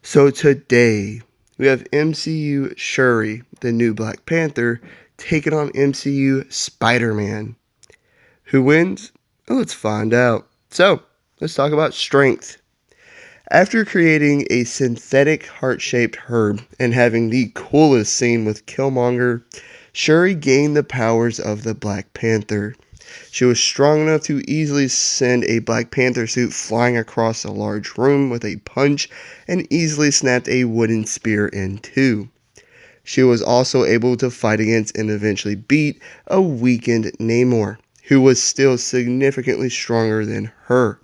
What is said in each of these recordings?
So today we have MCU Shuri, the new Black Panther, taking on MCU Spider-Man. Who wins? Oh, let's find out. So, let's talk about strength. After creating a synthetic heart-shaped herb and having the coolest scene with Killmonger, Shuri gained the powers of the Black Panther. She was strong enough to easily send a Black Panther suit flying across a large room with a punch and easily snapped a wooden spear in two. She was also able to fight against and eventually beat a weakened Namor, who was still significantly stronger than her.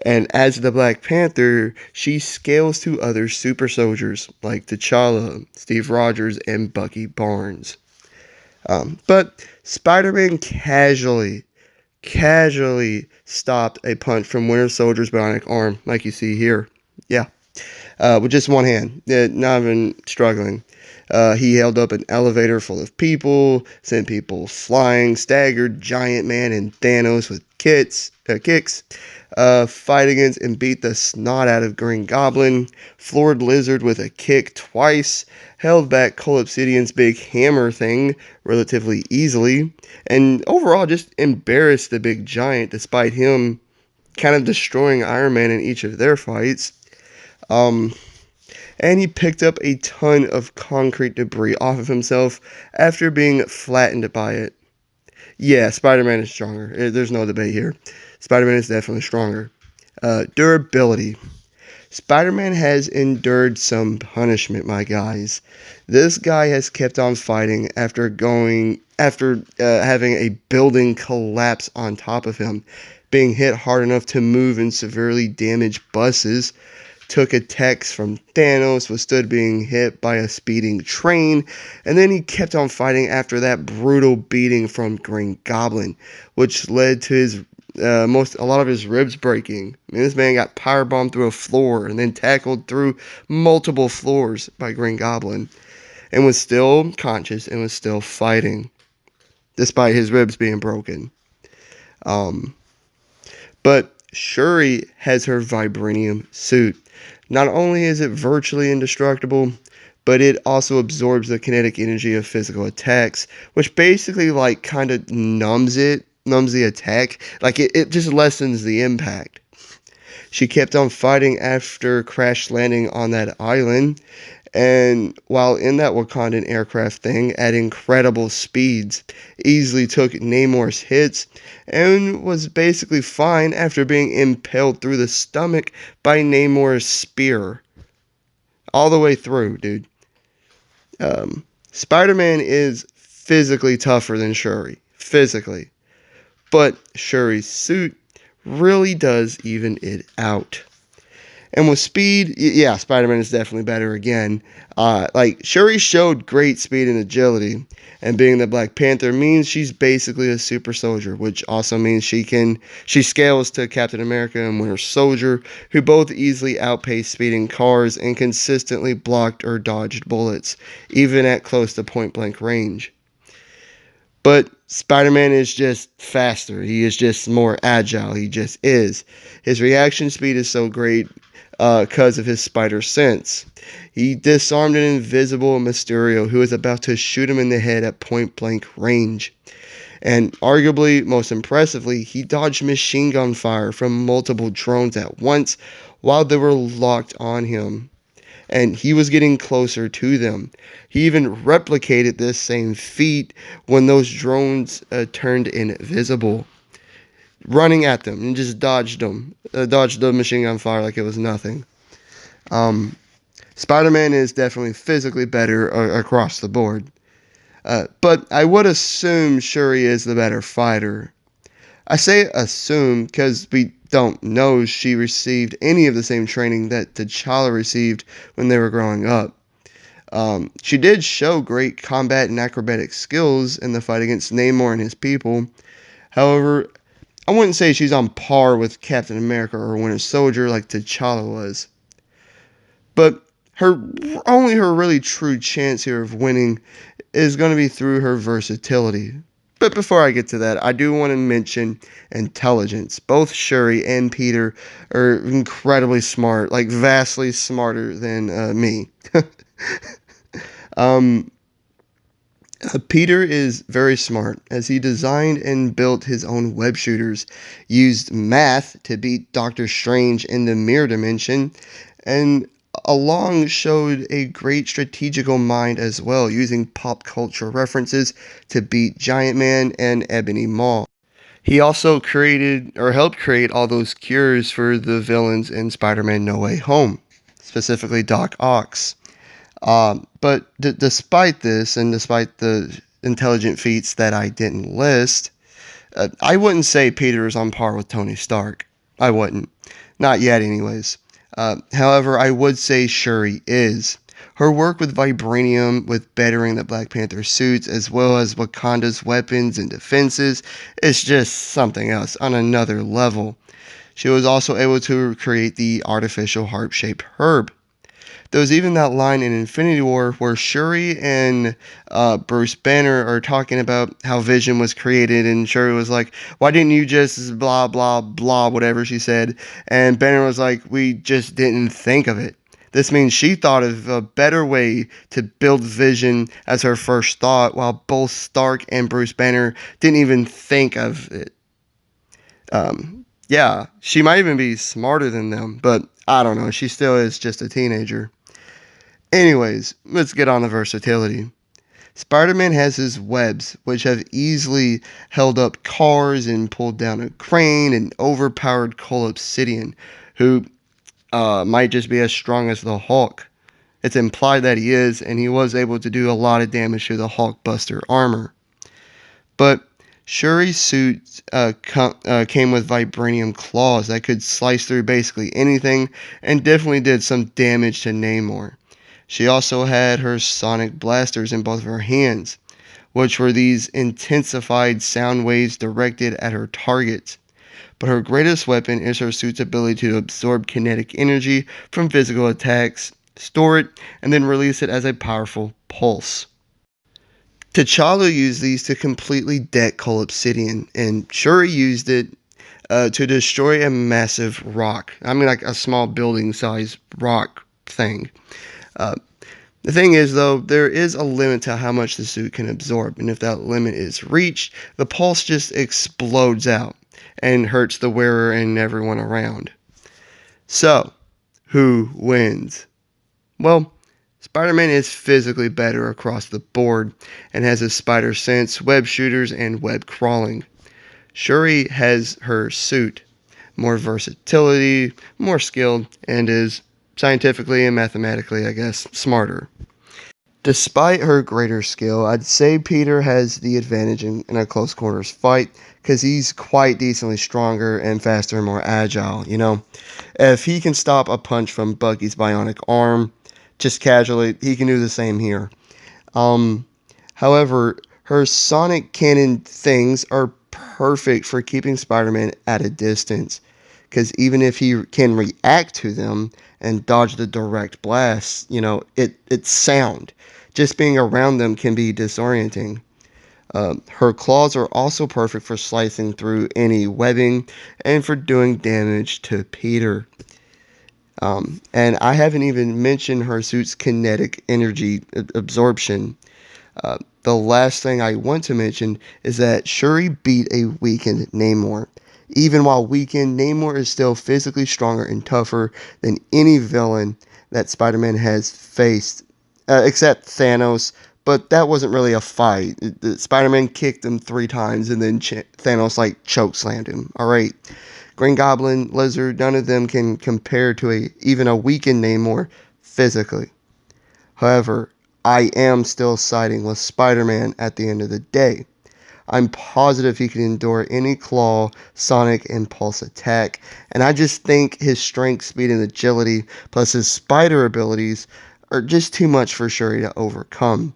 And as the Black Panther, she scales to other super soldiers like T'Challa, Steve Rogers, and Bucky Barnes. But Spider-Man casually stopped a punch from Winter Soldier's bionic arm, like you see here. Yeah, with just one hand, not even struggling. He held up an elevator full of people, sent people flying, staggered Giant Man and Thanos with kicks, fight against and beat the snot out of Green Goblin, floored Lizard with a kick twice, held back Cole Obsidian's big hammer thing relatively easily, and overall just embarrassed the big giant despite him kind of destroying Iron Man in each of their fights. Um, and he picked up a ton of concrete debris off of himself after being flattened by it. Yeah, Spider Man is stronger. There's no debate here. Spider Man is definitely stronger. Durability. Spider Man has endured some punishment, my guys. This guy has kept on fighting after having a building collapse on top of him, being hit hard enough to move and severely damage buses, took attacks from Thanos, withstood being hit by a speeding train, and then he kept on fighting after that brutal beating from Green Goblin, which led to his a lot of his ribs breaking. I mean, this man got powerbombed through a floor and then tackled through multiple floors by Green Goblin, and was still conscious and was still fighting, despite his ribs being broken. Um, but Shuri has her vibranium suit. Not only is it virtually indestructible, but it also absorbs the kinetic energy of physical attacks, which basically like kind of numbs the attack. Like it just lessens the impact. She kept on fighting after crash landing on that island, and while in that Wakandan aircraft thing at incredible speeds, easily took Namor's hits and was basically fine after being impaled through the stomach by Namor's spear. All the way through, dude. Spider-Man is physically tougher than Shuri. Physically. But Shuri's suit really does even it out. And with speed, yeah, Spider-Man is definitely better again. Like Shuri showed great speed and agility, and being the Black Panther means she's basically a super soldier, which also means she scales to Captain America and Winter Soldier, who both easily outpaced speeding cars and consistently blocked or dodged bullets, even at close to point blank range. But Spider-Man is just faster. He is just more agile. He just is. His reaction speed is so great because of his spider sense. He disarmed an invisible Mysterio who was about to shoot him in the head at point blank range. And arguably, most impressively, he dodged machine gun fire from multiple drones at once while they were locked on him, and he was getting closer to them. He even replicated this same feat when those drones turned invisible, running at them and just dodged the machine gun fire like it was nothing. Um, Spider-Man is definitely physically better across the board, but I would assume Shuri is the better fighter. I say assume because we don't know she received any of the same training that T'Challa received when they were growing up. She did show great combat and acrobatic skills in the fight against Namor and his people. However, I wouldn't say she's on par with Captain America or Winter Soldier like T'Challa was. But her really true chance here of winning is going to be through her versatility. But before I get to that, I do want to mention intelligence. Both Shuri and Peter are incredibly smart, like vastly smarter than me. um, Peter is very smart as he designed and built his own web shooters, used math to beat Doctor Strange in the mirror dimension, and along showed a great strategical mind as well, using pop culture references to beat Giant Man and Ebony Maw. He also created or helped create all those cures for the villains in Spider Man No Way Home, specifically Doc Ock. But despite this, and despite the intelligent feats that I didn't list, I wouldn't say Peter is on par with Tony Stark. I wouldn't. Not yet, anyways. However, I would say Shuri is. Her work with vibranium, with bettering the Black Panther suits, as well as Wakanda's weapons and defenses, is just something else on another level. She was also able to create the artificial heart-shaped herb. There was even that line in Infinity War where Shuri and Bruce Banner are talking about how Vision was created, and Shuri was like, "Why didn't you just blah blah blah whatever she said?" And Banner was like, "We just didn't think of it." This means she thought of a better way to build Vision as her first thought, while both Stark and Bruce Banner didn't even think of it. Yeah, she might even be smarter than them, but I don't know. She still is just a teenager. Anyways, let's get on the versatility. Spider Man has his webs, which have easily held up cars and pulled down a crane and overpowered Cole Obsidian, who might just be as strong as the Hulk. It's implied that he is, and he was able to do a lot of damage to the Hulkbuster armor. But Shuri's suit came with vibranium claws that could slice through basically anything and definitely did some damage to Namor. She also had her sonic blasters in both of her hands, which were these intensified sound waves directed at her targets. But her greatest weapon is her suit's ability to absorb kinetic energy from physical attacks, store it, and then release it as a powerful pulse. T'Challa used these to completely deck Cole Obsidian, and Shuri used it to destroy a massive rock. I mean, like a small building size rock thing. Uh, the thing is, though, there is a limit to how much the suit can absorb, and if that limit is reached, the pulse just explodes out and hurts the wearer and everyone around. So, who wins? Well, Spider Man is physically better across the board and has his spider sense, web shooters, and web crawling. Shuri has her suit, more versatility, more skilled, and is scientifically and mathematically, I guess, smarter. Despite her greater skill, I'd say Peter has the advantage in a close quarters fight because he's quite decently stronger and faster and more agile, you know? If he can stop a punch from Bucky's bionic arm, just casually, he can do the same here. Um, However, her sonic cannon things are perfect for keeping Spider-Man at a distance, because even if he can react to them and dodge the direct blasts, it's sound. Just being around them can be disorienting. Her claws are also perfect for slicing through any webbing and for doing damage to Peter. And I haven't even mentioned her suit's kinetic energy absorption. The last thing I want to mention is that Shuri beat a weakened Namor. Even while weakened, Namor is still physically stronger and tougher than any villain that Spider Man has faced, except Thanos. But that wasn't really a fight. Spider Man kicked him 3 times and then Thanos like chokeslammed him. Alright. Green Goblin, Lizard, none of them can compare to even a weakened Namor physically. However, I am still siding with Spider-Man at the end of the day. I'm positive he can endure any claw, sonic, and pulse attack, and I just think his strength, speed, and agility, plus his spider abilities, are just too much for Shuri to overcome.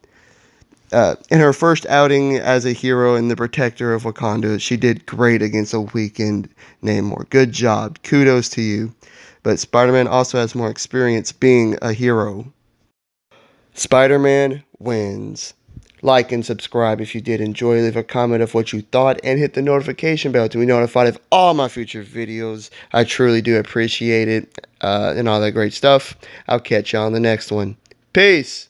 In her first outing as a hero and the protector of Wakanda, she did great against a weakened Namor. Good job. Kudos to you. But Spider-Man also has more experience being a hero. Spider-Man wins. Like and subscribe if you did enjoy. Leave a comment of what you thought and hit the notification bell to be notified of all my future videos. I truly do appreciate it and all that great stuff. I'll catch you on the next one. Peace.